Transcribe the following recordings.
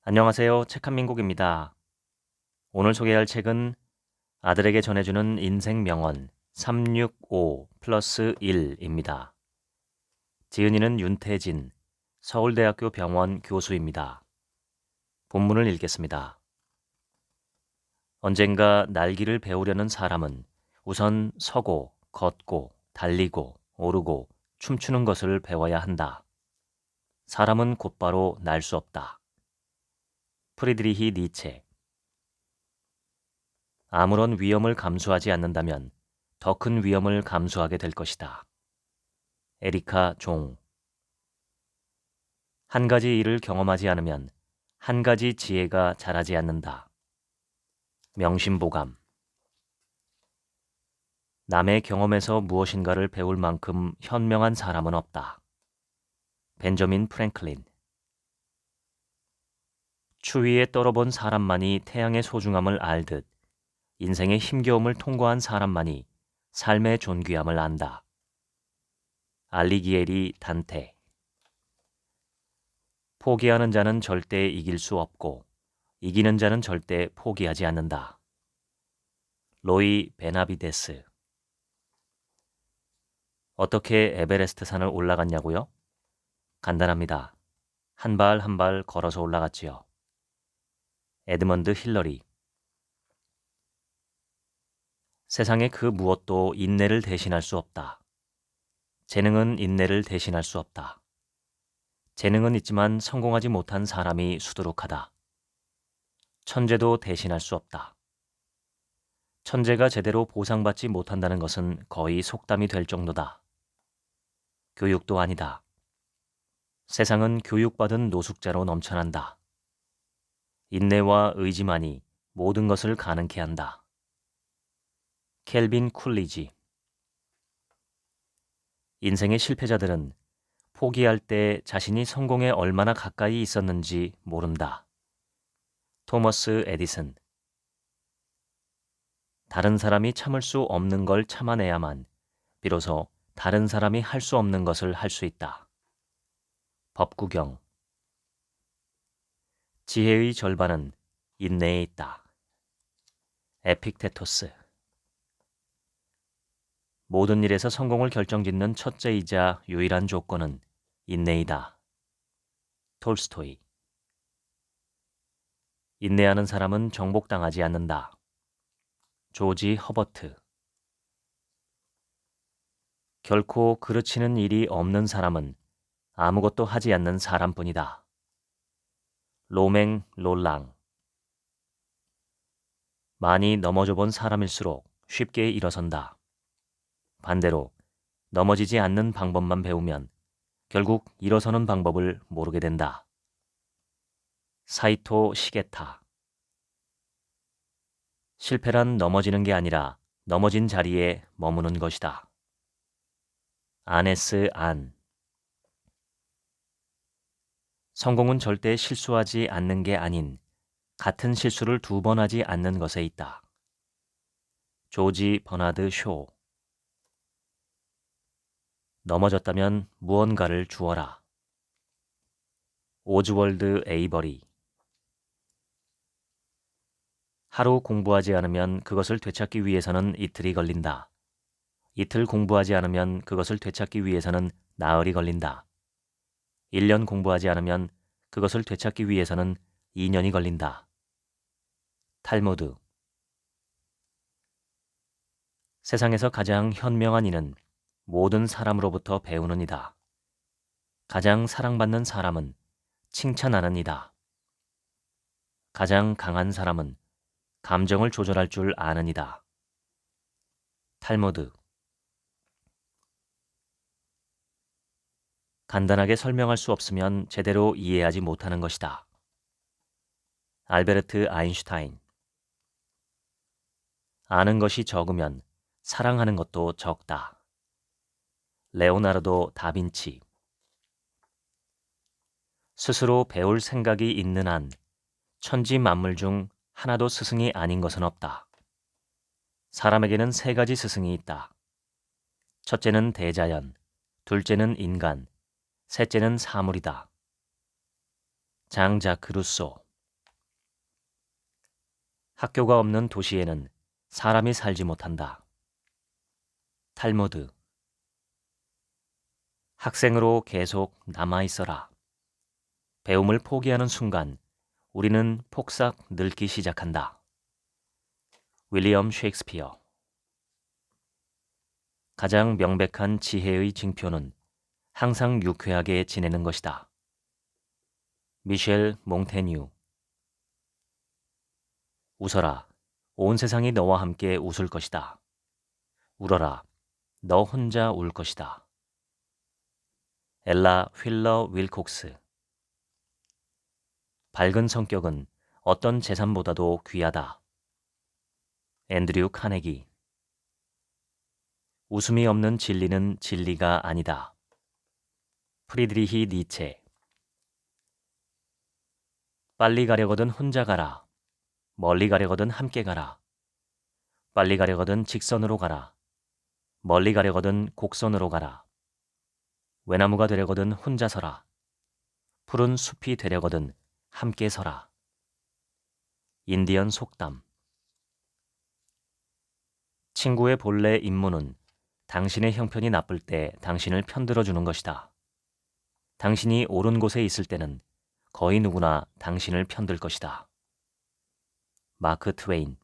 안녕하세요. 책 한민국입니다. 오늘 소개할 책은 아들에게 전해주는 인생 명언 365 플러스 1입니다. 지은이는 윤태진, 서울대학교 병원 교수입니다. 본문을 읽겠습니다. 언젠가 날기를 배우려는 사람은 우선 서고, 걷고, 달리고, 오르고, 춤추는 것을 배워야 한다. 사람은 곧바로 날 수 없다. 프리드리히 니체. 아무런 위험을 감수하지 않는다면 더 큰 위험을 감수하게 될 것이다. 에리카 종. 한 가지 일을 경험하지 않으면 한 가지 지혜가 자라지 않는다. 명심보감. 남의 경험에서 무엇인가를 배울 만큼 현명한 사람은 없다. 벤저민 프랭클린. 추위에 떨어본 사람만이 태양의 소중함을 알듯 인생의 힘겨움을 통과한 사람만이 삶의 존귀함을 안다. 알리기에리 단테. 포기하는 자는 절대 이길 수 없고 이기는 자는 절대 포기하지 않는다. 로이 베나비데스. 어떻게 에베레스트 산을 올라갔냐고요? 간단합니다. 한 발 한 발 걸어서 올라갔지요. 에드먼드 힐러리. 세상의 그 무엇도 인내를 대신할 수 없다. 재능은 인내를 대신할 수 없다. 재능은 있지만 성공하지 못한 사람이 수두룩하다. 천재도 대신할 수 없다. 천재가 제대로 보상받지 못한다는 것은 거의 속담이 될 정도다. 교육도 아니다. 세상은 교육받은 노숙자로 넘쳐난다. 인내와 의지만이 모든 것을 가능케 한다. 켈빈 쿨리지. 인생의 실패자들은 포기할 때 자신이 성공에 얼마나 가까이 있었는지 모른다. 토머스 에디슨. 다른 사람이 참을 수 없는 걸 참아내야만 비로소 다른 사람이 할 수 없는 것을 할 수 있다. 법구경. 지혜의 절반은 인내에 있다. 에픽테토스. 모든 일에서 성공을 결정짓는 첫째이자 유일한 조건은 인내이다. 톨스토이. 인내하는 사람은 정복당하지 않는다. 조지 허버트. 결코 그르치는 일이 없는 사람은 아무것도 하지 않는 사람뿐이다. 로맹 롤랑. 많이 넘어져 본 사람일수록 쉽게 일어선다. 반대로 넘어지지 않는 방법만 배우면 결국 일어서는 방법을 모르게 된다. 사이토 시게타. 실패란 넘어지는 게 아니라 넘어진 자리에 머무는 것이다. 아네스 안. 성공은 절대 실수하지 않는 게 아닌 같은 실수를 2번 하지 않는 것에 있다. 조지 버나드 쇼. 넘어졌다면 무언가를 주어라. 오즈월드 에이버리. 하루 공부하지 않으면 그것을 되찾기 위해서는 이틀이 걸린다. 이틀 공부하지 않으면 그것을 되찾기 위해서는 나흘이 걸린다. 1년 공부하지 않으면 그것을 되찾기 위해서는 2년이 걸린다. 탈무드. 세상에서 가장 현명한 이는 모든 사람으로부터 배우는 이다. 가장 사랑받는 사람은 칭찬하는 이다. 가장 강한 사람은 감정을 조절할 줄 아는 이다. 탈무드. 간단하게 설명할 수 없으면 제대로 이해하지 못하는 것이다. 알베르트 아인슈타인. 아는 것이 적으면 사랑하는 것도 적다. 레오나르도 다빈치. 스스로 배울 생각이 있는 한 천지 만물 중 하나도 스승이 아닌 것은 없다. 사람에게는 3가지 스승이 있다. 첫째는 대자연, 둘째는 인간, 셋째는 사물이다. 장 자크 루소. 학교가 없는 도시에는 사람이 살지 못한다. 탈무드. 학생으로 계속 남아 있어라. 배움을 포기하는 순간 우리는 폭삭 늙기 시작한다. 윌리엄 셰익스피어. 가장 명백한 지혜의 징표는 항상 유쾌하게 지내는 것이다. 미셸 몽테뉴. 웃어라. 온 세상이 너와 함께 웃을 것이다. 울어라. 너 혼자 울 것이다. 엘라 휠러 윌콕스. 밝은 성격은 어떤 재산보다도 귀하다. 앤드류 카네기. 웃음이 없는 진리는 진리가 아니다. 프리드리히 니체. 빨리 가려거든 혼자 가라. 멀리 가려거든 함께 가라. 빨리 가려거든 직선으로 가라. 멀리 가려거든 곡선으로 가라. 외나무가 되려거든 혼자 서라. 푸른 숲이 되려거든 함께 서라. 인디언 속담. 친구의 본래 임무는 당신의 형편이 나쁠 때 당신을 편들어주는 것이다. 당신이 옳은 곳에 있을 때는 거의 누구나 당신을 편들 것이다. 마크 트웨인.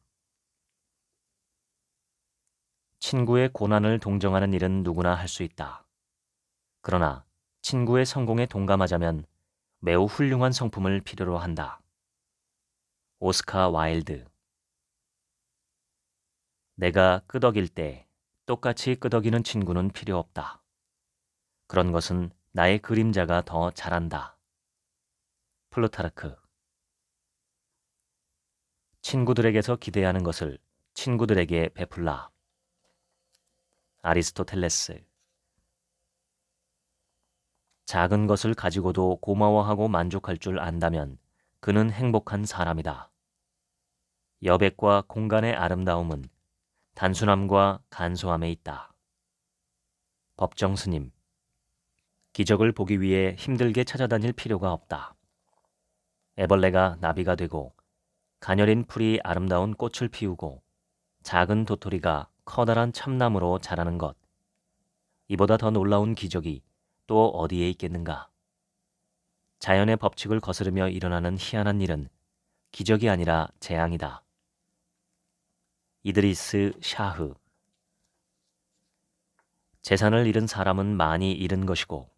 친구의 고난을 동정하는 일은 누구나 할 수 있다. 그러나 친구의 성공에 동감하자면 매우 훌륭한 성품을 필요로 한다. 오스카 와일드. 내가 끄덕일 때 똑같이 끄덕이는 친구는 필요 없다. 그런 것은 나의 그림자가 더 잘한다. 플루타르크. 친구들에게서 기대하는 것을 친구들에게 베풀라. 아리스토텔레스. 작은 것을 가지고도 고마워하고 만족할 줄 안다면 그는 행복한 사람이다. 여백과 공간의 아름다움은 단순함과 간소함에 있다. 법정 스님. 기적을 보기 위해 힘들게 찾아다닐 필요가 없다. 애벌레가 나비가 되고 가녀린 풀이 아름다운 꽃을 피우고 작은 도토리가 커다란 참나무로 자라는 것. 이보다 더 놀라운 기적이 또 어디에 있겠는가? 자연의 법칙을 거스르며 일어나는 희한한 일은 기적이 아니라 재앙이다. 이드리스 샤흐. 재산을 잃은 사람은 많이 잃은 것이고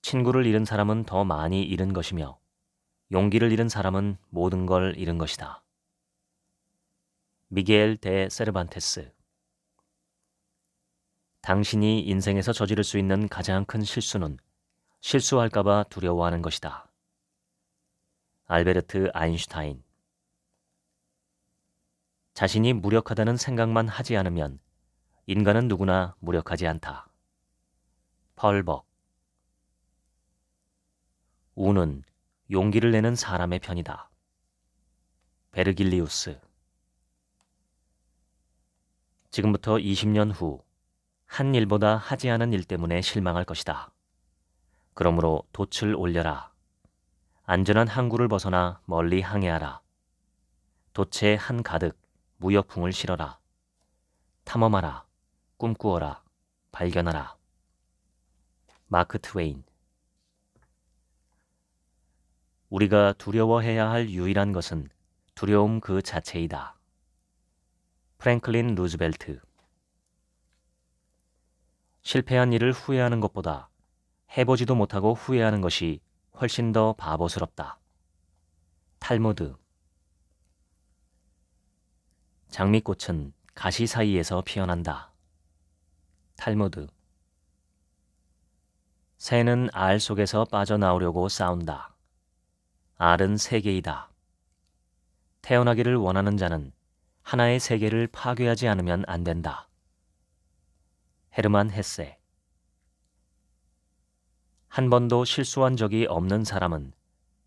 친구를 잃은 사람은 더 많이 잃은 것이며 용기를 잃은 사람은 모든 걸 잃은 것이다. 미게엘 데 세르반테스. 당신이 인생에서 저지를 수 있는 가장 큰 실수는 실수할까봐 두려워하는 것이다. 알베르트 아인슈타인. 자신이 무력하다는 생각만 하지 않으면 인간은 누구나 무력하지 않다. 펄벅. 우는 용기를 내는 사람의 편이다. 베르길리우스. 지금부터 20년 후 한 일보다 하지 않은 일 때문에 실망할 것이다. 그러므로 돛을 올려라. 안전한 항구를 벗어나 멀리 항해하라. 돛에 한 가득 무역풍을 실어라. 탐험하라. 꿈꾸어라. 발견하라. 마크 트웨인. 우리가 두려워해야 할 유일한 것은 두려움 그 자체이다. 프랭클린 루즈벨트. 실패한 일을 후회하는 것보다 해보지도 못하고 후회하는 것이 훨씬 더 바보스럽다. 탈무드. 장미꽃은 가시 사이에서 피어난다. 탈무드. 새는 알 속에서 빠져나오려고 싸운다. 알은 세계이다. 태어나기를 원하는 자는 하나의 세계를 파괴하지 않으면 안 된다. 헤르만 헤세. 한 번도 실수한 적이 없는 사람은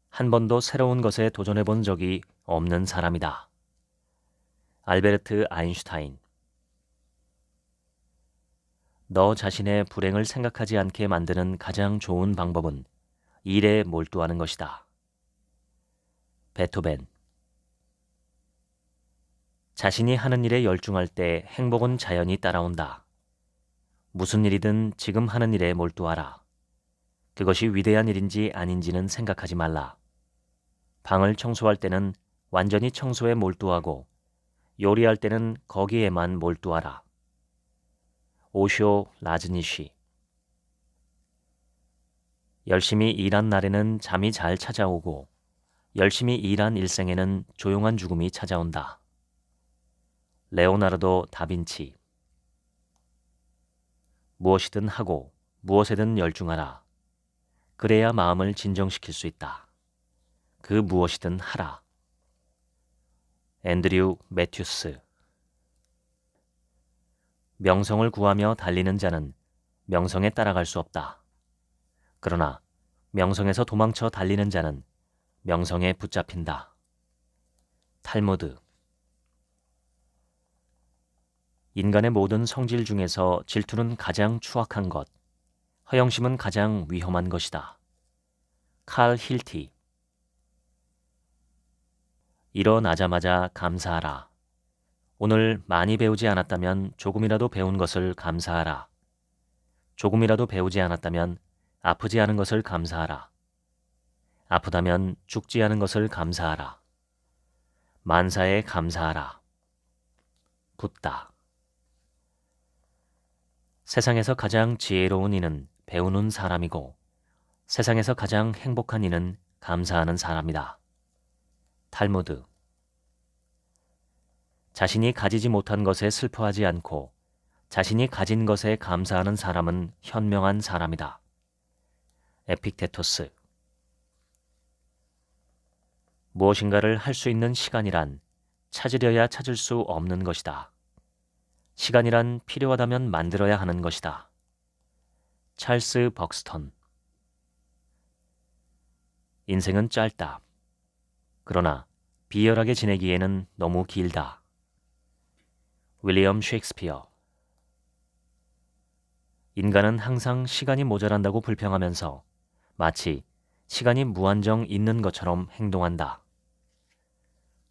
한 번도 새로운 것에 도전해 본 적이 없는 사람이다. 알베르트 아인슈타인. 너 자신의 불행을 생각하지 않게 만드는 가장 좋은 방법은 일에 몰두하는 것이다. 베토벤. 자신이 하는 일에 열중할 때 행복은 자연히 따라온다. 무슨 일이든 지금 하는 일에 몰두하라. 그것이 위대한 일인지 아닌지는 생각하지 말라. 방을 청소할 때는 완전히 청소에 몰두하고 요리할 때는 거기에만 몰두하라. 오쇼 라즈니쉬. 열심히 일한 날에는 잠이 잘 찾아오고 열심히 일한 일생에는 조용한 죽음이 찾아온다. 레오나르도 다빈치. 무엇이든 하고 무엇에든 열중하라. 그래야 마음을 진정시킬 수 있다. 그 무엇이든 하라. 앤드류 매튜스. 명성을 구하며 달리는 자는 명성에 따라갈 수 없다. 그러나 명성에서 도망쳐 달리는 자는 명성에 붙잡힌다. 탈무드. 인간의 모든 성질 중에서 질투는 가장 추악한 것, 허영심은 가장 위험한 것이다. 칼 힐티. 일어나자마자 감사하라. 오늘 많이 배우지 않았다면 조금이라도 배운 것을 감사하라. 조금이라도 배우지 않았다면 아프지 않은 것을 감사하라. 아프다면 죽지 않은 것을 감사하라. 만사에 감사하라. 붓다. 세상에서 가장 지혜로운 이는 배우는 사람이고 세상에서 가장 행복한 이는 감사하는 사람이다. 탈무드. 자신이 가지지 못한 것에 슬퍼하지 않고 자신이 가진 것에 감사하는 사람은 현명한 사람이다. 에픽테토스. 무엇인가를 할 수 있는 시간이란 찾으려야 찾을 수 없는 것이다. 시간이란 필요하다면 만들어야 하는 것이다. 찰스 벅스턴. 인생은 짧다. 그러나 비열하게 지내기에는 너무 길다. 윌리엄 셰익스피어. 인간은 항상 시간이 모자란다고 불평하면서 마치 시간이 무한정 있는 것처럼 행동한다.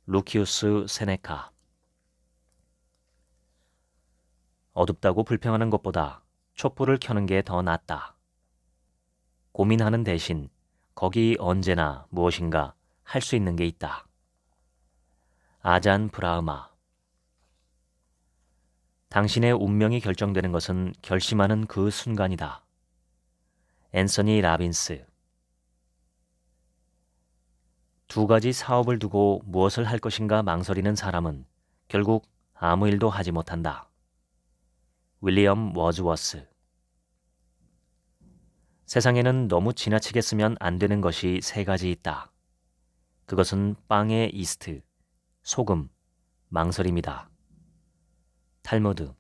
루키우스 세네카. 어둡다고 불평하는 것보다 촛불을 켜는 게 더 낫다. 고민하는 대신 거기 언제나 무엇인가 할 수 있는 게 있다. 아잔 브라흐마. 당신의 운명이 결정되는 것은 결심하는 그 순간이다. 앤서니 라빈스. 두 가지 사업을 두고 무엇을 할 것인가 망설이는 사람은 결국 아무 일도 하지 못한다. 윌리엄 워즈워스. 세상에는 너무 지나치게 쓰면 안 되는 것이 세 가지 있다. 그것은 빵의 이스트, 소금, 망설임이다. 탈무드.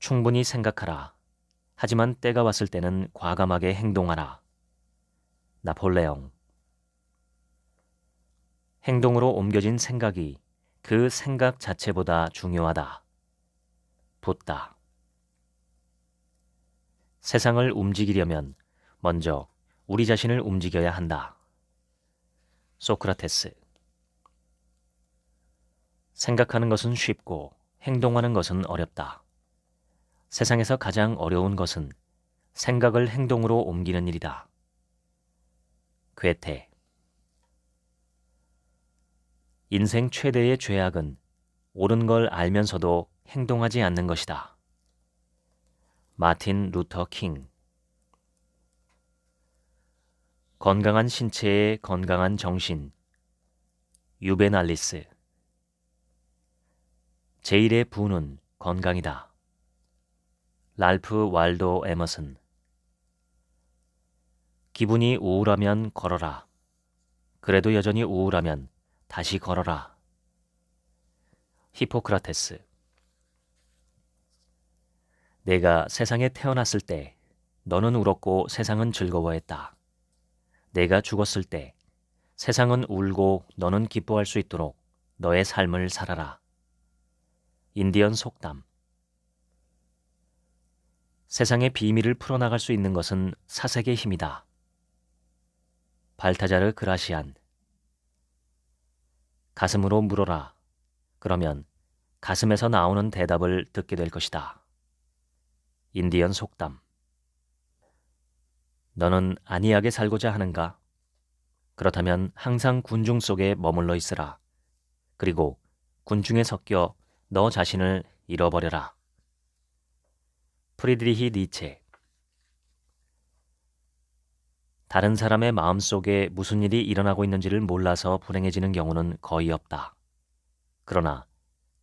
충분히 생각하라. 하지만 때가 왔을 때는 과감하게 행동하라. 나폴레옹. 행동으로 옮겨진 생각이 그 생각 자체보다 중요하다. 붓다. 세상을 움직이려면 먼저 우리 자신을 움직여야 한다. 소크라테스. 생각하는 것은 쉽고 행동하는 것은 어렵다. 세상에서 가장 어려운 것은 생각을 행동으로 옮기는 일이다. 괴테. 인생 최대의 죄악은 옳은 걸 알면서도 행동하지 않는 것이다. 마틴 루터 킹. 건강한 신체에 건강한 정신. 유베날리스. 제일의 부는 건강이다. 랄프 waldo 에머슨. 기분이 우울하면 걸어라. 그래도 여전히 우울하면 다시 걸어라. 히포크라테스. 내가 세상에 태어났을 때 너는 울었고 세상은 즐거워했다. 내가 죽었을 때 세상은 울고 너는 기뻐할 수 있도록 너의 삶을 살아라. 인디언 속담. 세상의 비밀을 풀어나갈 수 있는 것은 사색의 힘이다. 발타자르 그라시안. 가슴으로 물어라. 그러면 가슴에서 나오는 대답을 듣게 될 것이다. 인디언 속담. 너는 안이하게 살고자 하는가? 그렇다면 항상 군중 속에 머물러 있으라. 그리고 군중에 섞여 너 자신을 잃어버려라. 프리드리히 니체. 다른 사람의 마음속에 무슨 일이 일어나고 있는지를 몰라서 불행해지는 경우는 거의 없다. 그러나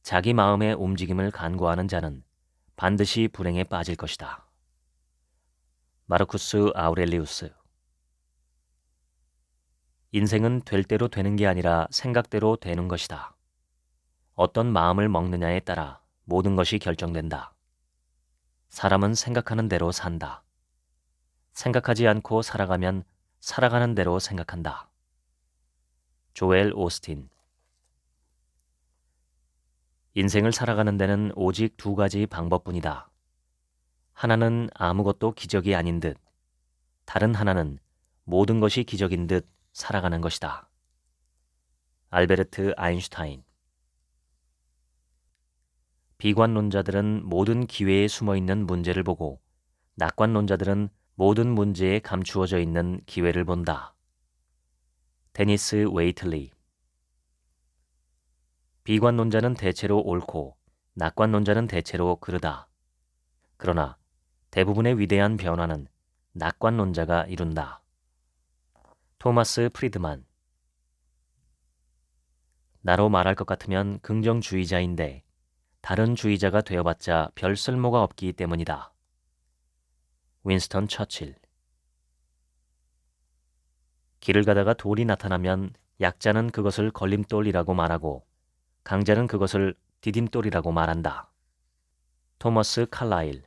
자기 마음의 움직임을 간과하는 자는 반드시 불행에 빠질 것이다. 마르쿠스 아우렐리우스. 인생은 될 대로 되는 게 아니라 생각대로 되는 것이다. 어떤 마음을 먹느냐에 따라 모든 것이 결정된다. 사람은 생각하는 대로 산다. 생각하지 않고 살아가면 살아가는 대로 생각한다. 조엘 오스틴. 인생을 살아가는 데는 오직 두 가지 방법뿐이다. 하나는 아무것도 기적이 아닌 듯, 다른 하나는 모든 것이 기적인 듯 살아가는 것이다. 알베르트 아인슈타인. 비관론자들은 모든 기회에 숨어있는 문제를 보고 낙관론자들은 모든 문제에 감추어져 있는 기회를 본다. 데니스 웨이틀리. 비관론자는 대체로 옳고 낙관론자는 대체로 그르다. 그러나 대부분의 위대한 변화는 낙관론자가 이룬다. 토마스 프리드만. 나로 말할 것 같으면 긍정주의자인데 다른 주의자가 되어봤자 별 쓸모가 없기 때문이다. 윈스턴 처칠. 길을 가다가 돌이 나타나면 약자는 그것을 걸림돌이라고 말하고 강자는 그것을 디딤돌이라고 말한다. 토머스 칼라일.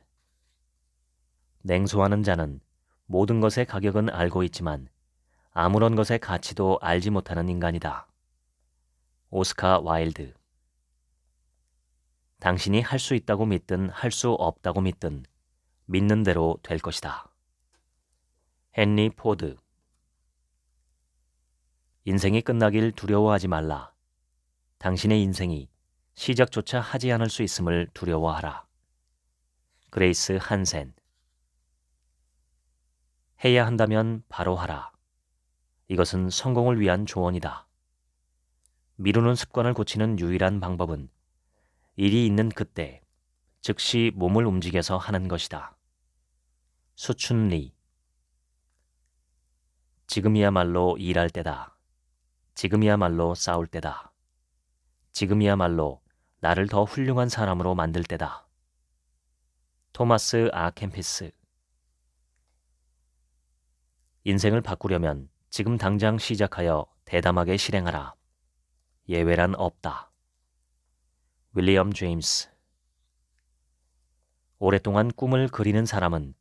냉소하는 자는 모든 것의 가격은 알고 있지만 아무런 것의 가치도 알지 못하는 인간이다. 오스카 와일드. 당신이 할 수 있다고 믿든 할 수 없다고 믿든 믿는 대로 될 것이다. 헨리 포드. 인생이 끝나길 두려워하지 말라. 당신의 인생이 시작조차 하지 않을 수 있음을 두려워하라. 그레이스 한센. 해야 한다면 바로 하라. 이것은 성공을 위한 조언이다. 미루는 습관을 고치는 유일한 방법은 일이 있는 그때 즉시 몸을 움직여서 하는 것이다. 수춘리. 지금이야말로 일할 때다. 지금이야말로 싸울 때다. 지금이야말로 나를 더 훌륭한 사람으로 만들 때다. 토마스 아켐피스. 인생을 바꾸려면 지금 당장 시작하여 대담하게 실행하라. 예외란 없다. 윌리엄 제임스. 오랫동안 꿈을 그리는 사람은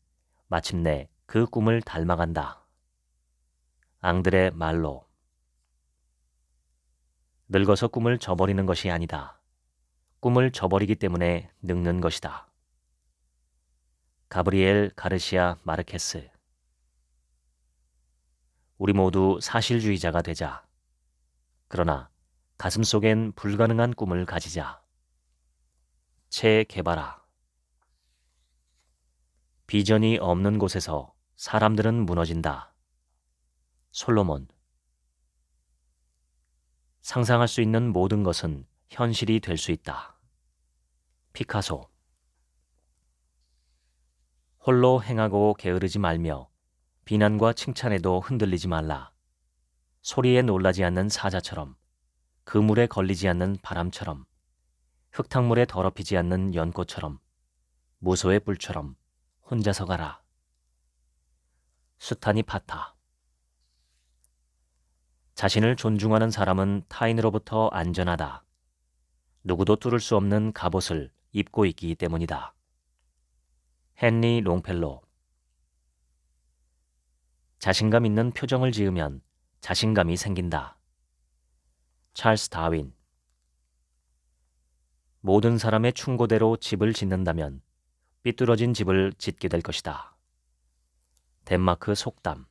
마침내 그 꿈을 닮아간다. 앙드레 말로. 늙어서 꿈을 저버리는 것이 아니다. 꿈을 저버리기 때문에 늙는 것이다. 가브리엘 가르시아 마르케스. 우리 모두 사실주의자가 되자. 그러나 가슴속엔 불가능한 꿈을 가지자. 체 게바라. 비전이 없는 곳에서 사람들은 무너진다. 솔로몬. 상상할 수 있는 모든 것은 현실이 될 수 있다. 피카소. 홀로 행하고 게으르지 말며 비난과 칭찬에도 흔들리지 말라. 소리에 놀라지 않는 사자처럼, 그물에 걸리지 않는 바람처럼, 흙탕물에 더럽히지 않는 연꽃처럼, 무소의 뿔처럼 혼자서 가라. 수타니 파타. 자신을 존중하는 사람은 타인으로부터 안전하다. 누구도 뚫을 수 없는 갑옷을 입고 있기 때문이다. 헨리 롱펠로. 자신감 있는 표정을 지으면 자신감이 생긴다. 찰스 다윈. 모든 사람의 충고대로 집을 짓는다면 삐뚤어진 집을 짓게 될 것이다. 덴마크 속담.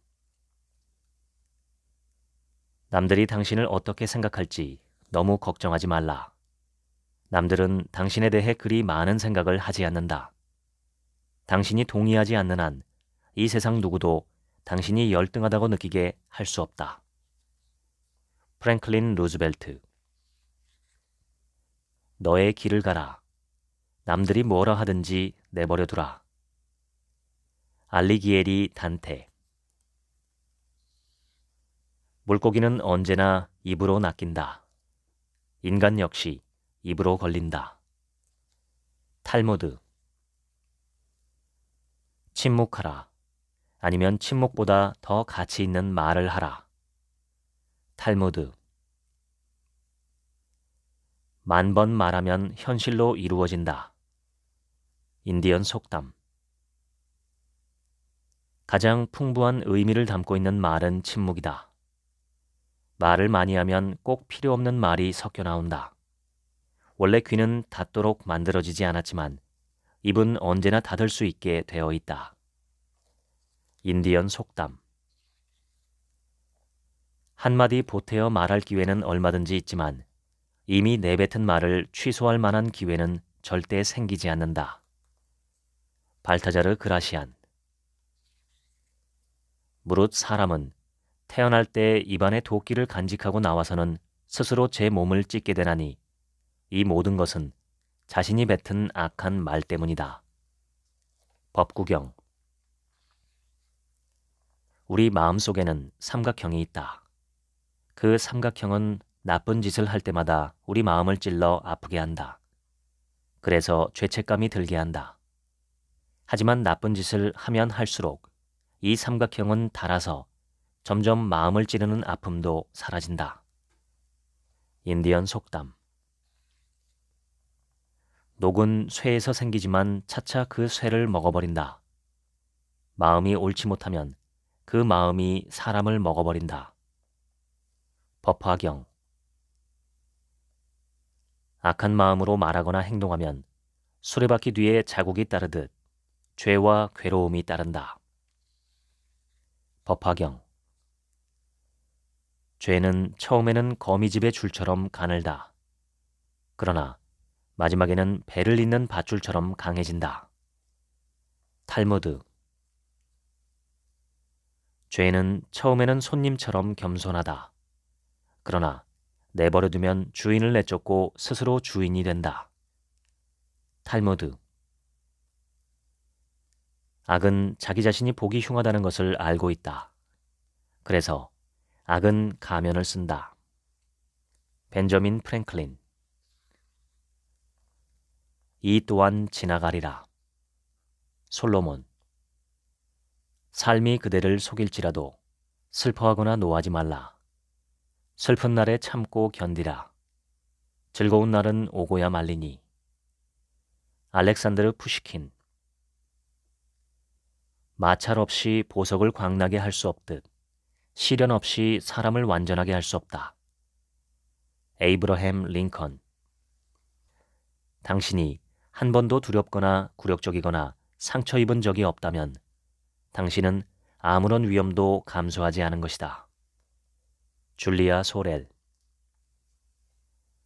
남들이 당신을 어떻게 생각할지 너무 걱정하지 말라. 남들은 당신에 대해 그리 많은 생각을 하지 않는다. 당신이 동의하지 않는 한 이 세상 누구도 당신이 열등하다고 느끼게 할 수 없다. 프랭클린 루즈벨트. 너의 길을 가라. 남들이 뭐라 하든지 내버려 두라. 알리기에리 단테. 물고기는 언제나 입으로 낚인다. 인간 역시 입으로 걸린다. 탈무드. 침묵하라. 아니면 침묵보다 더 가치 있는 말을 하라. 탈무드. 만 번 말하면 현실로 이루어진다. 인디언 속담. 가장 풍부한 의미를 담고 있는 말은 침묵이다. 말을 많이 하면 꼭 필요 없는 말이 섞여 나온다. 원래 귀는 닫도록 만들어지지 않았지만 입은 언제나 닫을 수 있게 되어 있다. 인디언 속담. 한마디 보태어 말할 기회는 얼마든지 있지만 이미 내뱉은 말을 취소할 만한 기회는 절대 생기지 않는다. 발타자르 그라시안. 무릇 사람은 태어날 때 입안에 도끼를 간직하고 나와서는 스스로 제 몸을 찢게 되나니 이 모든 것은 자신이 뱉은 악한 말 때문이다. 법구경. 우리 마음속에는 삼각형이 있다. 그 삼각형은 나쁜 짓을 할 때마다 우리 마음을 찔러 아프게 한다. 그래서 죄책감이 들게 한다. 하지만 나쁜 짓을 하면 할수록 이 삼각형은 닳아서 점점 마음을 찌르는 아픔도 사라진다. 인디언 속담. 녹은 쇠에서 생기지만 차차 그 쇠를 먹어버린다. 마음이 옳지 못하면 그 마음이 사람을 먹어버린다. 법화경. 악한 마음으로 말하거나 행동하면 수레바퀴 뒤에 자국이 따르듯 죄와 괴로움이 따른다. 법화경. 죄는 처음에는 거미집의 줄처럼 가늘다. 그러나 마지막에는 배를 잇는 밧줄처럼 강해진다. 탈무드. 죄는 처음에는 손님처럼 겸손하다. 그러나 내버려두면 주인을 내쫓고 스스로 주인이 된다. 탈무드. 악은 자기 자신이 보기 흉하다는 것을 알고 있다. 그래서 악은 가면을 쓴다. 벤저민 프랭클린. 이 또한 지나가리라. 솔로몬. 삶이 그대를 속일지라도 슬퍼하거나 노하지 말라. 슬픈 날에 참고 견디라. 즐거운 날은 오고야 말리니. 알렉산드르 푸시킨. 마찰 없이 보석을 광나게 할 수 없듯 시련 없이 사람을 완전하게 할 수 없다. 에이브러햄 링컨. 당신이 한 번도 두렵거나 굴욕적이거나 상처 입은 적이 없다면 당신은 아무런 위험도 감수하지 않은 것이다. 줄리아 소렐.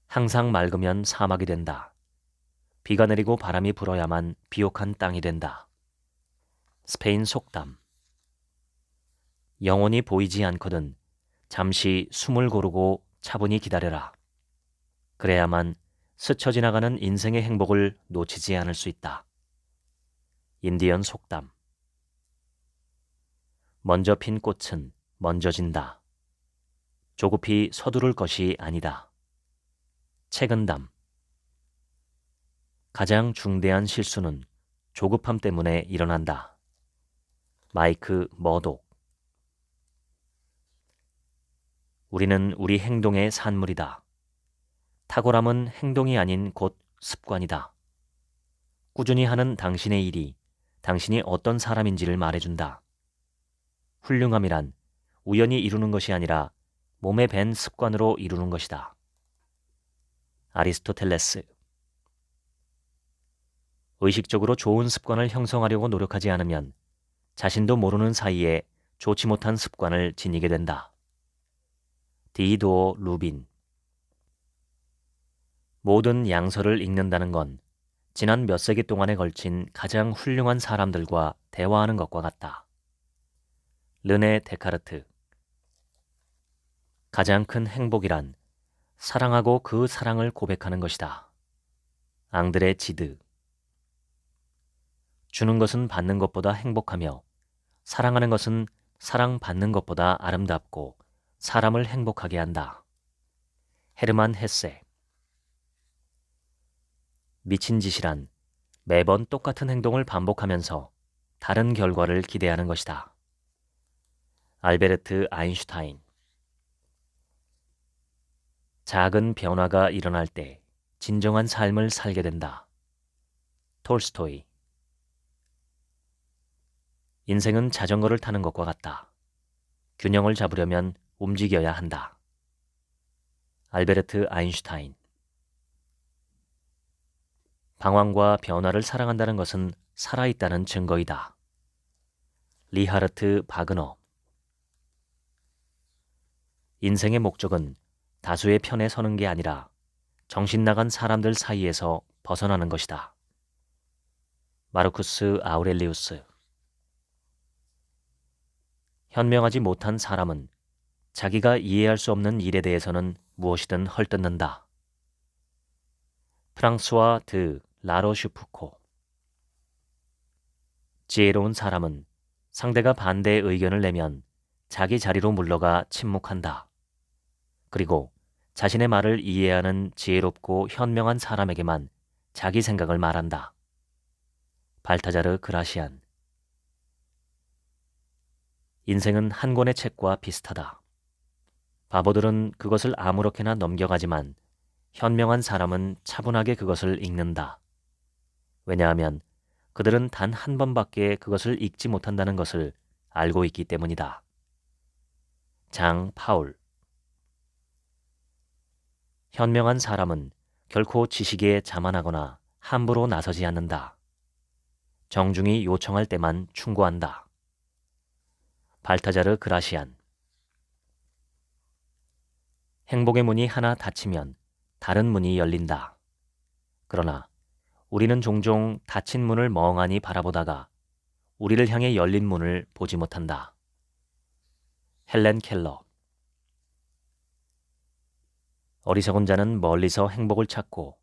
항상 맑으면 사막이 된다. 비가 내리고 바람이 불어야만 비옥한 땅이 된다. 스페인 속담. 영원히 보이지 않거든 잠시 숨을 고르고 차분히 기다려라. 그래야만 스쳐 지나가는 인생의 행복을 놓치지 않을 수 있다. 인디언 속담. 먼저 핀 꽃은 먼저 진다. 조급히 서두를 것이 아니다. 책은담. 가장 중대한 실수는 조급함 때문에 일어난다. 마이크 머독. 우리는 우리 행동의 산물이다. 탁월함은 행동이 아닌 곧 습관이다. 꾸준히 하는 당신의 일이 당신이 어떤 사람인지를 말해준다. 훌륭함이란 우연히 이루는 것이 아니라 몸에 밴 습관으로 이루는 것이다. 아리스토텔레스. 의식적으로 좋은 습관을 형성하려고 노력하지 않으면 자신도 모르는 사이에 좋지 못한 습관을 지니게 된다. 디도어 루빈. 모든 양서를 읽는다는 건 지난 몇 세기 동안에 걸친 가장 훌륭한 사람들과 대화하는 것과 같다. 르네 데카르트. 가장 큰 행복이란 사랑하고 그 사랑을 고백하는 것이다. 앙드레 지드. 주는 것은 받는 것보다 행복하며 사랑하는 것은 사랑받는 것보다 아름답고 사람을 행복하게 한다. 헤르만 헤세. 미친 짓이란 매번 똑같은 행동을 반복하면서 다른 결과를 기대하는 것이다. 알베르트 아인슈타인. 작은 변화가 일어날 때 진정한 삶을 살게 된다. 톨스토이. 인생은 자전거를 타는 것과 같다. 균형을 잡으려면 움직여야 한다. 알베르트 아인슈타인. 방황과 변화를 사랑한다는 것은 살아있다는 증거이다. 리하르트 바그너. 인생의 목적은 다수의 편에 서는 게 아니라 정신 나간 사람들 사이에서 벗어나는 것이다. 마르쿠스 아우렐리우스. 현명하지 못한 사람은 자기가 이해할 수 없는 일에 대해서는 무엇이든 헐뜯는다. 프랑스와 드 라로슈푸코. 지혜로운 사람은 상대가 반대의 의견을 내면 자기 자리로 물러가 침묵한다. 그리고 자신의 말을 이해하는 지혜롭고 현명한 사람에게만 자기 생각을 말한다. 발타자르 그라시안. 인생은 한 권의 책과 비슷하다. 바보들은 그것을 아무렇게나 넘겨가지만 현명한 사람은 차분하게 그것을 읽는다. 왜냐하면 그들은 단 한 번밖에 그것을 읽지 못한다는 것을 알고 있기 때문이다. 장 파울. 현명한 사람은 결코 지식에 자만하거나 함부로 나서지 않는다. 정중히 요청할 때만 충고한다. 발타자르 그라시안. 행복의 문이 하나 닫히면 다른 문이 열린다. 그러나 우리는 종종 닫힌 문을 멍하니 바라보다가 우리를 향해 열린 문을 보지 못한다. 헬렌 켈러. 어리석은 자는 멀리서 행복을 찾고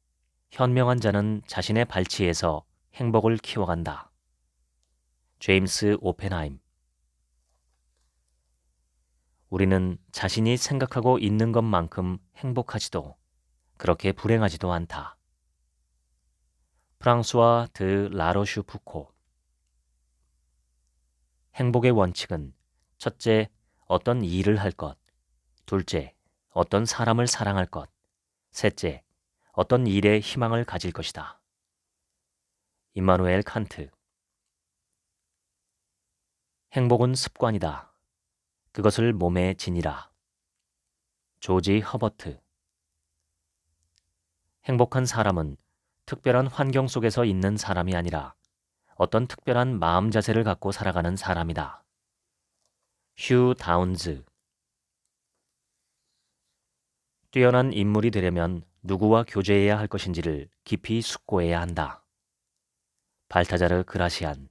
현명한 자는 자신의 발치에서 행복을 키워간다. 제임스 오펜하임. 우리는 자신이 생각하고 있는 것만큼 행복하지도 그렇게 불행하지도 않다. 프랑스와 드 라로슈푸코. 행복의 원칙은 첫째, 어떤 일을 할 것, 둘째, 어떤 사람을 사랑할 것, 셋째, 어떤 일에 희망을 가질 것이다. 임마누엘 칸트. 행복은 습관이다. 그것을 몸에 지니라. 조지 허버트. 행복한 사람은 특별한 환경 속에서 있는 사람이 아니라 어떤 특별한 마음 자세를 갖고 살아가는 사람이다. 휴 다운즈. 뛰어난 인물이 되려면 누구와 교제해야 할 것인지를 깊이 숙고해야 한다. 발타자르 그라시안.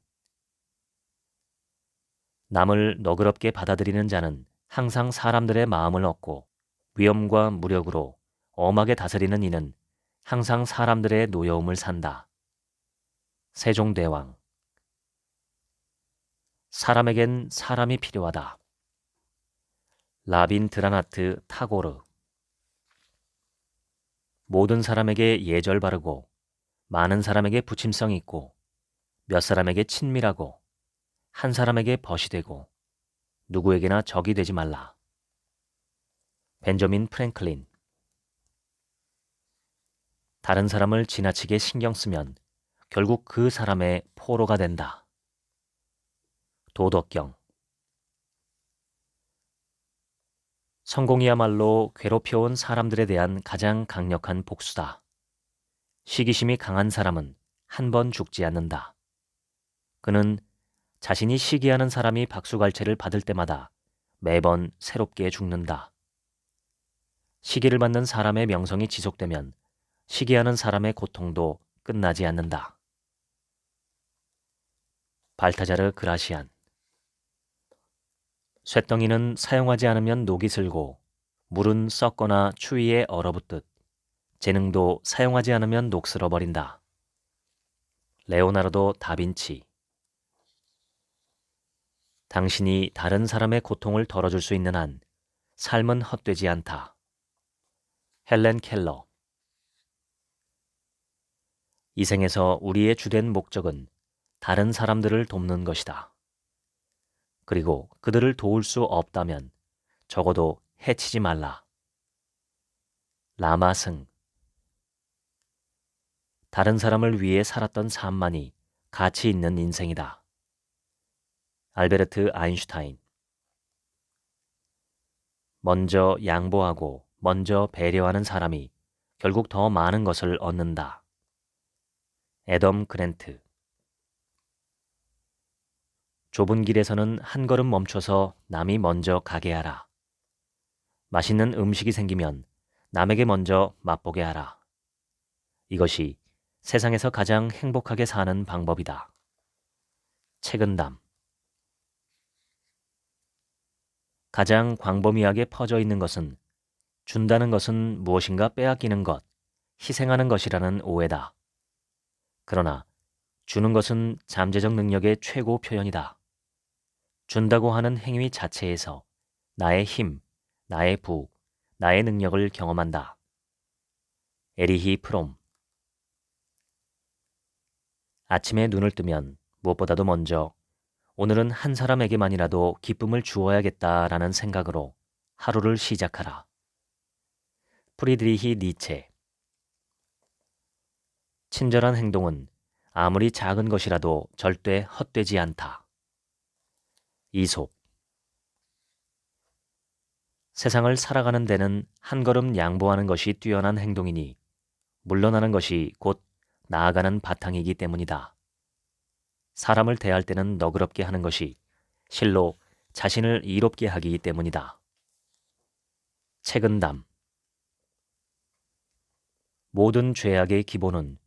남을 너그럽게 받아들이는 자는 항상 사람들의 마음을 얻고 위엄과 무력으로 엄하게 다스리는 이는 항상 사람들의 노여움을 산다. 세종대왕. 사람에겐 사람이 필요하다. 라빈드라나트 타고르. 모든 사람에게 예절 바르고 많은 사람에게 부침성 있고 몇 사람에게 친밀하고 한 사람에게 벗이 되고 누구에게나 적이 되지 말라. 벤저민 프랭클린. 다른 사람을 지나치게 신경 쓰면 결국 그 사람의 포로가 된다. 도덕경. 성공이야말로 괴롭혀온 사람들에 대한 가장 강력한 복수다. 시기심이 강한 사람은 한 번 죽지 않는다. 그는 자신이 시기하는 사람이 박수갈채를 받을 때마다 매번 새롭게 죽는다. 시기를 받는 사람의 명성이 지속되면 시기하는 사람의 고통도 끝나지 않는다. 발타자르 그라시안. 쇳덩이는 사용하지 않으면 녹이 슬고 물은 썩거나 추위에 얼어붙듯 재능도 사용하지 않으면 녹슬어버린다. 레오나르도 다빈치. 당신이 다른 사람의 고통을 덜어줄 수 있는 한 삶은 헛되지 않다. 헬렌 켈러. 이 생에서 우리의 주된 목적은 다른 사람들을 돕는 것이다. 그리고 그들을 도울 수 없다면 적어도 해치지 말라. 라마승. 다른 사람을 위해 살았던 삶만이 가치 있는 인생이다. 알베르트 아인슈타인. 먼저 양보하고 먼저 배려하는 사람이 결국 더 많은 것을 얻는다. 애덤 그랜트. 좁은 길에서는 한 걸음 멈춰서 남이 먼저 가게 하라. 맛있는 음식이 생기면 남에게 먼저 맛보게 하라. 이것이 세상에서 가장 행복하게 사는 방법이다. 책은담. 가장 광범위하게 퍼져 있는 것은 준다는 것은 무엇인가 빼앗기는 것, 희생하는 것이라는 오해다. 그러나 주는 것은 잠재적 능력의 최고 표현이다. 준다고 하는 행위 자체에서 나의 힘, 나의 부, 나의 능력을 경험한다. 에리히 프롬. 아침에 눈을 뜨면 무엇보다도 먼저 오늘은 한 사람에게만이라도 기쁨을 주어야겠다라는 생각으로 하루를 시작하라. 프리드리히 니체. 친절한 행동은 아무리 작은 것이라도 절대 헛되지 않다. 이솝. 세상을 살아가는 데는 한 걸음 양보하는 것이 뛰어난 행동이니 물러나는 것이 곧 나아가는 바탕이기 때문이다. 사람을 대할 때는 너그럽게 하는 것이 실로 자신을 이롭게 하기 때문이다. 책은담. 모든 죄악의 기본은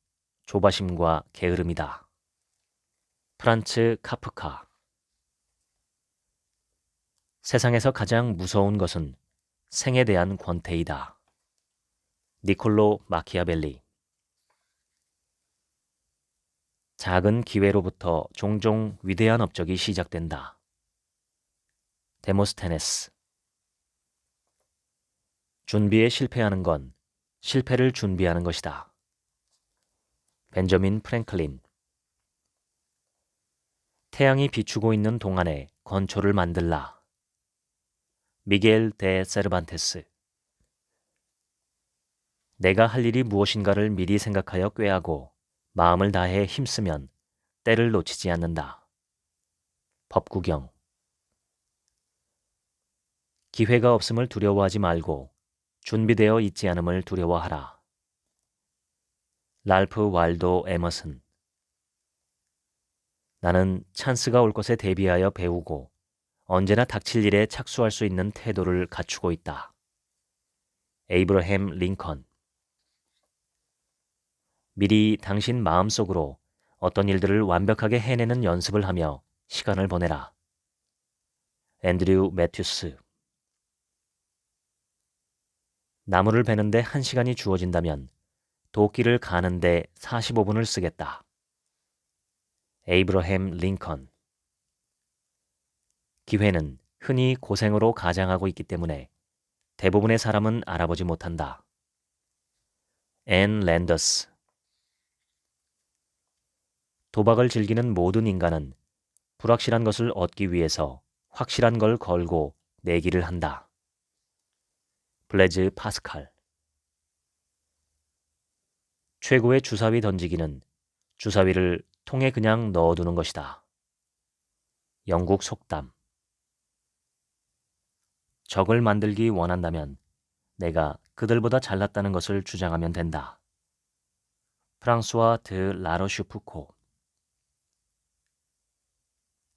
조바심과 게으름이다. 프란츠 카프카. 세상에서 가장 무서운 것은 생에 대한 권태이다. 니콜로 마키아벨리. 작은 기회로부터 종종 위대한 업적이 시작된다. 데모스테네스. 준비에 실패하는 건 실패를 준비하는 것이다. 벤저민 프랭클린. 태양이 비추고 있는 동안에 건초를 만들라. 미겔 데 세르반테스. 내가 할 일이 무엇인가를 미리 생각하여 꾀하고 마음을 다해 힘쓰면 때를 놓치지 않는다. 법구경. 기회가 없음을 두려워하지 말고 준비되어 있지 않음을 두려워하라. 랄프 waldo 에머슨. 나는 찬스가 올 것에 대비하여 배우고 언제나 닥칠 일에 착수할 수 있는 태도를 갖추고 있다. 에이브러햄 링컨. 미리 당신 마음속으로 어떤 일들을 완벽하게 해내는 연습을 하며 시간을 보내라. 앤드류 매튜스. 나무를 베는데 1시간이 주어진다면 도끼를 가는데 45분을 쓰겠다. 에이브러햄 링컨. 기회는 흔히 고생으로 가장하고 있기 때문에 대부분의 사람은 알아보지 못한다. 앤 랜더스. 도박을 즐기는 모든 인간은 불확실한 것을 얻기 위해서 확실한 걸 걸고 내기를 한다. 블레즈 파스칼. 최고의 주사위 던지기는 주사위를 통에 그냥 넣어두는 것이다. 영국 속담. 적을 만들기 원한다면 내가 그들보다 잘났다는 것을 주장하면 된다. 프랑수와 드 라로슈프코.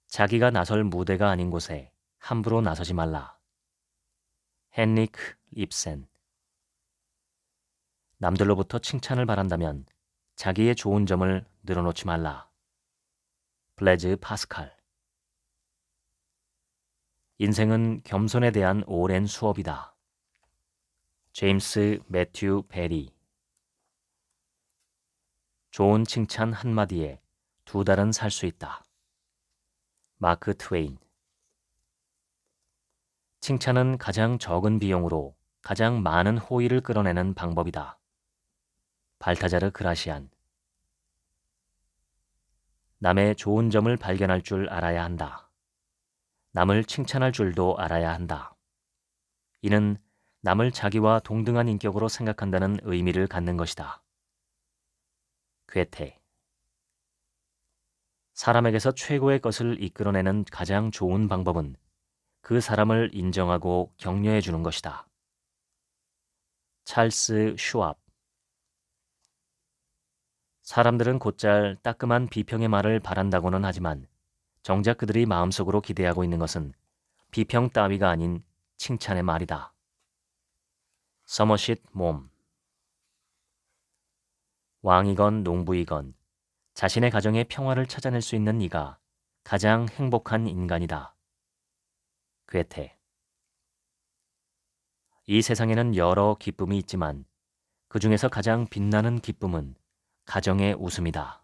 자기가 나설 무대가 아닌 곳에 함부로 나서지 말라. 헨리크 입센. 남들로부터 칭찬을 바란다면 자기의 좋은 점을 늘어놓지 말라. 블레즈 파스칼. 인생은 겸손에 대한 오랜 수업이다. 제임스 매튜 베리. 좋은 칭찬 한마디에 2달은 살 수 있다. 마크 트웨인. 칭찬은 가장 적은 비용으로 가장 많은 호의를 끌어내는 방법이다. 발타자르 그라시안. 남의 좋은 점을 발견할 줄 알아야 한다. 남을 칭찬할 줄도 알아야 한다. 이는 남을 자기와 동등한 인격으로 생각한다는 의미를 갖는 것이다. 괴테. 사람에게서 최고의 것을 이끌어내는 가장 좋은 방법은 그 사람을 인정하고 격려해 주는 것이다. 찰스 슈왑. 사람들은 곧잘 따끔한 비평의 말을 바란다고는 하지만 정작 그들이 마음속으로 기대하고 있는 것은 비평 따위가 아닌 칭찬의 말이다. 서머싯 몬. 왕이건 농부이건 자신의 가정의 평화를 찾아낼 수 있는 이가 가장 행복한 인간이다. 괴테. 이 세상에는 여러 기쁨이 있지만 그 중에서 가장 빛나는 기쁨은 가정의 웃음이다.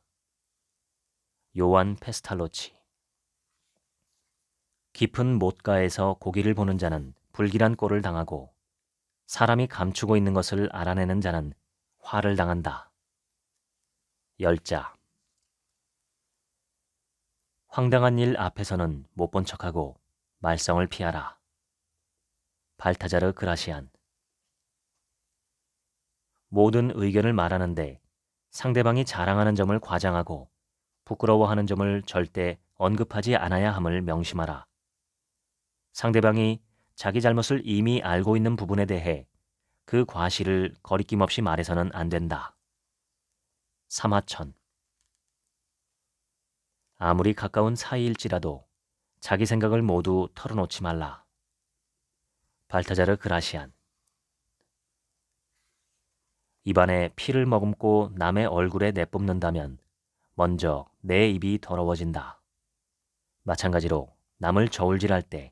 요한 페스탈로치. 깊은 못가에서 고기를 보는 자는 불길한 꼴을 당하고 사람이 감추고 있는 것을 알아내는 자는 화를 당한다. 열자. 황당한 일 앞에서는 못 본 척하고 말썽을 피하라. 발타자르 그라시안. 모든 의견을 말하는데 상대방이 자랑하는 점을 과장하고 부끄러워하는 점을 절대 언급하지 않아야 함을 명심하라. 상대방이 자기 잘못을 이미 알고 있는 부분에 대해 그 과실을 거리낌 없이 말해서는 안 된다. 삼하천. 아무리 가까운 사이일지라도 자기 생각을 모두 털어놓지 말라. 발타자르 그라시안. 입안에 피를 머금고 남의 얼굴에 내뿜는다면 먼저 내 입이 더러워진다. 마찬가지로 남을 저울질할 때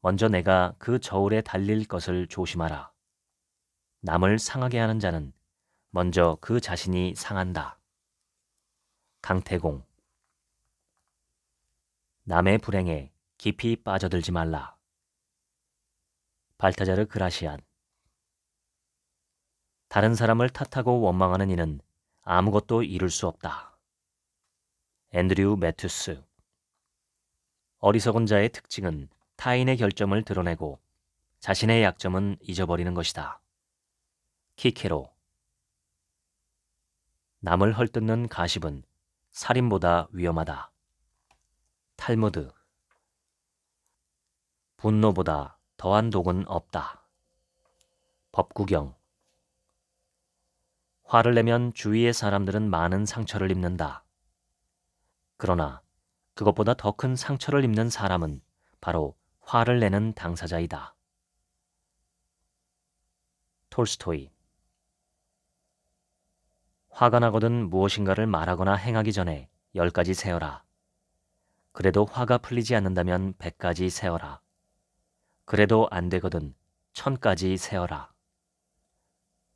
먼저 내가 그 저울에 달릴 것을 조심하라. 남을 상하게 하는 자는 먼저 그 자신이 상한다. 강태공. 남의 불행에 깊이 빠져들지 말라. 발타자르 그라시안. 다른 사람을 탓하고 원망하는 이는 아무것도 이룰 수 없다. 앤드류 매튜스. 어리석은 자의 특징은 타인의 결점을 드러내고 자신의 약점은 잊어버리는 것이다. 키케로. 남을 헐뜯는 가십은 살인보다 위험하다. 탈무드. 분노보다 더한 독은 없다. 법구경. 화를 내면 주위의 사람들은 많은 상처를 입는다. 그러나 그것보다 더 큰 상처를 입는 사람은 바로 화를 내는 당사자이다. 톨스토이. 화가 나거든 무엇인가를 말하거나 행하기 전에 10가지 세어라. 그래도 화가 풀리지 않는다면 100가지 세어라. 그래도 안 되거든 1000가지 세어라.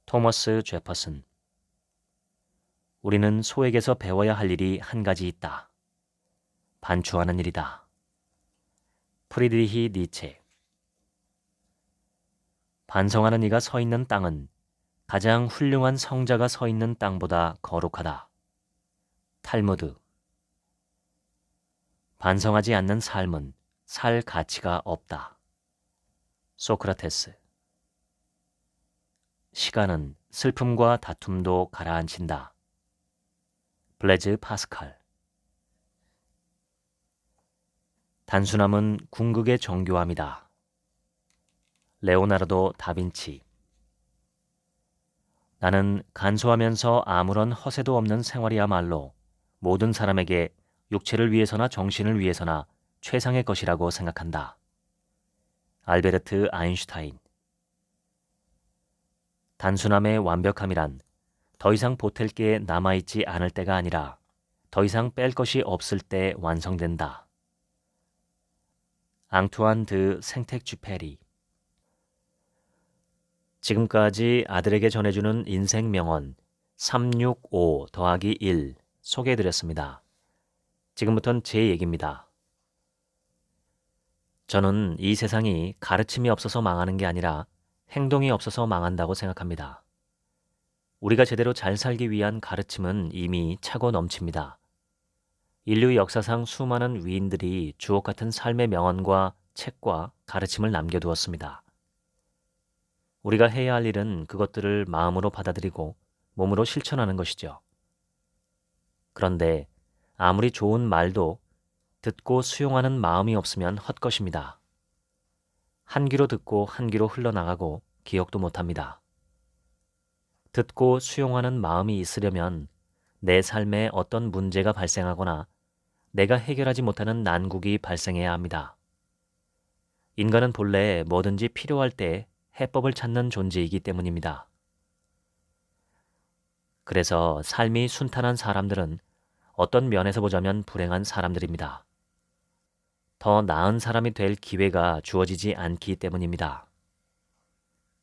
토머스 제퍼슨. 우리는 소에게서 배워야 할 일이 한 가지 있다. 반추하는 일이다. 프리드리히 니체. 반성하는 이가 서 있는 땅은 가장 훌륭한 성자가 서 있는 땅보다 거룩하다. 탈무드. 반성하지 않는 삶은 살 가치가 없다. 소크라테스. 시간은 슬픔과 다툼도 가라앉힌다. 블레즈 파스칼. 단순함은 궁극의 정교함이다. 레오나르도 다빈치. 나는 간소하면서 아무런 허세도 없는 생활이야말로 모든 사람에게 육체를 위해서나 정신을 위해서나 최상의 것이라고 생각한다. 알베르트 아인슈타인. 단순함의 완벽함이란 더 이상 보탤 게 남아있지 않을 때가 아니라 더 이상 뺄 것이 없을 때 완성된다. 앙투안 드 생텍쥐페리. 지금까지 아들에게 전해주는 인생 명언 365 더하기 1 소개해드렸습니다. 지금부터는 제 얘기입니다. 저는 이 세상이 가르침이 없어서 망하는 게 아니라 행동이 없어서 망한다고 생각합니다. 우리가 제대로 잘 살기 위한 가르침은 이미 차고 넘칩니다. 인류 역사상 수많은 위인들이 주옥 같은 삶의 명언과 책과 가르침을 남겨두었습니다. 우리가 해야 할 일은 그것들을 마음으로 받아들이고 몸으로 실천하는 것이죠. 그런데 아무리 좋은 말도 듣고 수용하는 마음이 없으면 헛것입니다. 한 귀로 듣고 한 귀로 흘러나가고 기억도 못합니다. 듣고 수용하는 마음이 있으려면 내 삶에 어떤 문제가 발생하거나 내가 해결하지 못하는 난국이 발생해야 합니다. 인간은 본래 뭐든지 필요할 때 해법을 찾는 존재이기 때문입니다. 그래서 삶이 순탄한 사람들은 어떤 면에서 보자면 불행한 사람들입니다. 더 나은 사람이 될 기회가 주어지지 않기 때문입니다.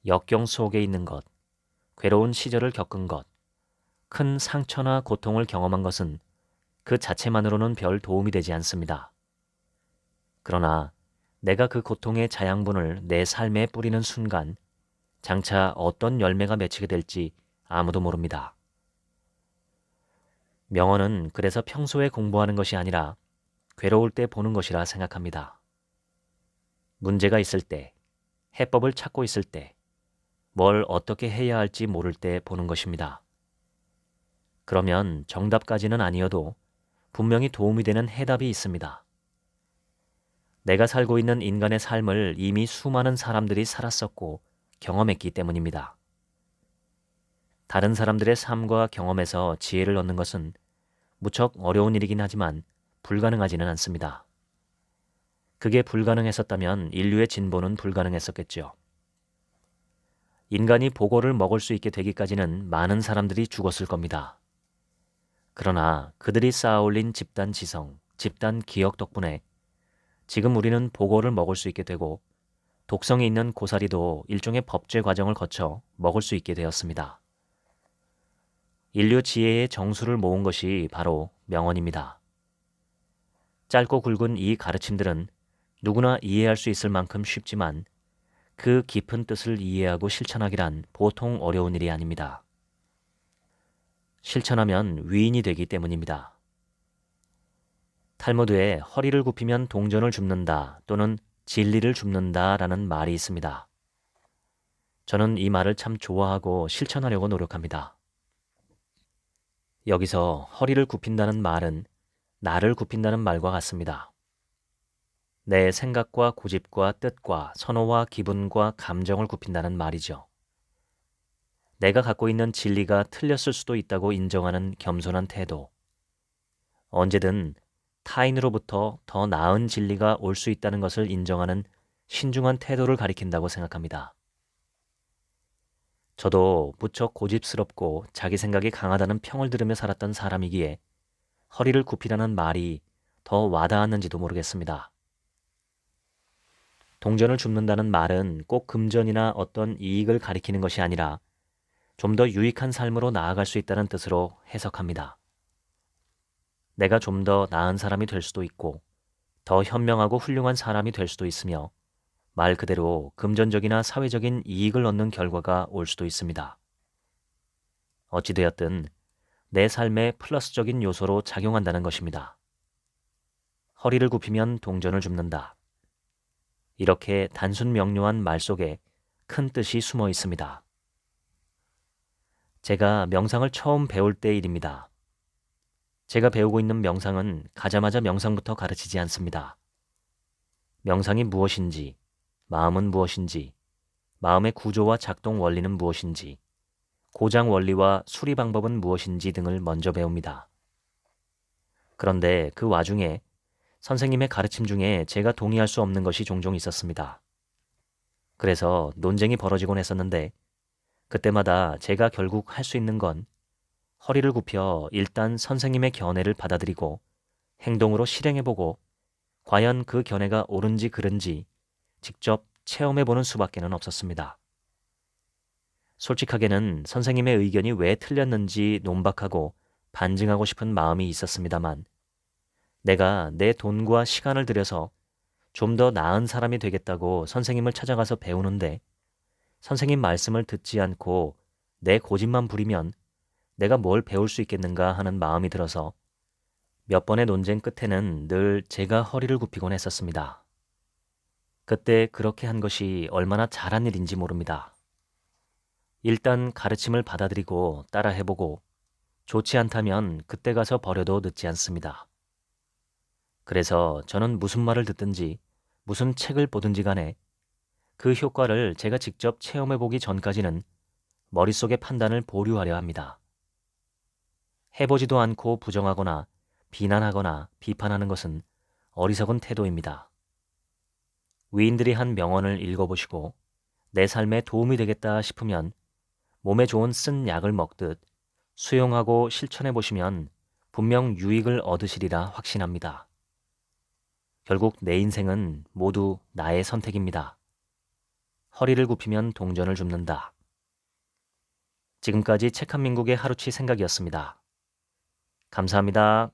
역경 속에 있는 것, 괴로운 시절을 겪은 것, 큰 상처나 고통을 경험한 것은 그 자체만으로는 별 도움이 되지 않습니다. 그러나 내가 그 고통의 자양분을 내 삶에 뿌리는 순간 장차 어떤 열매가 맺히게 될지 아무도 모릅니다. 명언은 그래서 평소에 공부하는 것이 아니라 괴로울 때 보는 것이라 생각합니다. 문제가 있을 때, 해법을 찾고 있을 때, 뭘 어떻게 해야 할지 모를 때 보는 것입니다. 그러면 정답까지는 아니어도 분명히 도움이 되는 해답이 있습니다. 내가 살고 있는 인간의 삶을 이미 수많은 사람들이 살았었고 경험했기 때문입니다. 다른 사람들의 삶과 경험에서 지혜를 얻는 것은 무척 어려운 일이긴 하지만 불가능하지는 않습니다. 그게 불가능했었다면 인류의 진보는 불가능했었겠죠. 인간이 보고를 먹을 수 있게 되기까지는 많은 사람들이 죽었을 겁니다. 그러나 그들이 쌓아올린 집단 지성, 집단 기억 덕분에 지금 우리는 보고를 먹을 수 있게 되고 독성이 있는 고사리도 일종의 법제 과정을 거쳐 먹을 수 있게 되었습니다. 인류 지혜의 정수를 모은 것이 바로 명언입니다. 짧고 굵은 이 가르침들은 누구나 이해할 수 있을 만큼 쉽지만 그 깊은 뜻을 이해하고 실천하기란 보통 어려운 일이 아닙니다. 실천하면 위인이 되기 때문입니다. 탈무드에 허리를 굽히면 동전을 줍는다 또는 진리를 줍는다 라는 말이 있습니다. 저는 이 말을 참 좋아하고 실천하려고 노력합니다. 여기서 허리를 굽힌다는 말은 나를 굽힌다는 말과 같습니다. 내 생각과 고집과 뜻과 선호와 기분과 감정을 굽힌다는 말이죠. 내가 갖고 있는 진리가 틀렸을 수도 있다고 인정하는 겸손한 태도. 언제든 타인으로부터 더 나은 진리가 올 수 있다는 것을 인정하는 신중한 태도를 가리킨다고 생각합니다. 저도 무척 고집스럽고 자기 생각이 강하다는 평을 들으며 살았던 사람이기에 허리를 굽히라는 말이 더 와닿았는지도 모르겠습니다. 동전을 줍는다는 말은 꼭 금전이나 어떤 이익을 가리키는 것이 아니라 좀 더 유익한 삶으로 나아갈 수 있다는 뜻으로 해석합니다. 내가 좀 더 나은 사람이 될 수도 있고 더 현명하고 훌륭한 사람이 될 수도 있으며 말 그대로 금전적이나 사회적인 이익을 얻는 결과가 올 수도 있습니다. 어찌되었든 내 삶에 플러스적인 요소로 작용한다는 것입니다. 허리를 굽히면 동전을 줍는다. 이렇게 단순 명료한 말 속에 큰 뜻이 숨어 있습니다. 제가 명상을 처음 배울 때 일입니다. 제가 배우고 있는 명상은 가자마자 명상부터 가르치지 않습니다. 명상이 무엇인지, 마음은 무엇인지, 마음의 구조와 작동 원리는 무엇인지, 고장 원리와 수리 방법은 무엇인지 등을 먼저 배웁니다. 그런데 그 와중에 선생님의 가르침 중에 제가 동의할 수 없는 것이 종종 있었습니다. 그래서 논쟁이 벌어지곤 했었는데 그때마다 제가 결국 할 수 있는 건 허리를 굽혀 일단 선생님의 견해를 받아들이고 행동으로 실행해보고 과연 그 견해가 옳은지 그른지 직접 체험해보는 수밖에는 없었습니다. 솔직하게는 선생님의 의견이 왜 틀렸는지 논박하고 반증하고 싶은 마음이 있었습니다만 내가 내 돈과 시간을 들여서 좀 더 나은 사람이 되겠다고 선생님을 찾아가서 배우는데 선생님 말씀을 듣지 않고 내 고집만 부리면 내가 뭘 배울 수 있겠는가 하는 마음이 들어서 몇 번의 논쟁 끝에는 늘 제가 허리를 굽히곤 했었습니다. 그때 그렇게 한 것이 얼마나 잘한 일인지 모릅니다. 일단 가르침을 받아들이고 따라 해보고 좋지 않다면 그때 가서 버려도 늦지 않습니다. 그래서 저는 무슨 말을 듣든지 무슨 책을 보든지 간에 그 효과를 제가 직접 체험해보기 전까지는 머릿속의 판단을 보류하려 합니다. 해보지도 않고 부정하거나 비난하거나 비판하는 것은 어리석은 태도입니다. 위인들이 한 명언을 읽어보시고 내 삶에 도움이 되겠다 싶으면 몸에 좋은 쓴 약을 먹듯 수용하고 실천해보시면 분명 유익을 얻으시리라 확신합니다. 결국 내 인생은 모두 나의 선택입니다. 허리를 굽히면 동전을 줍는다. 지금까지 책 한 민국의 하루치 생각이었습니다. 감사합니다.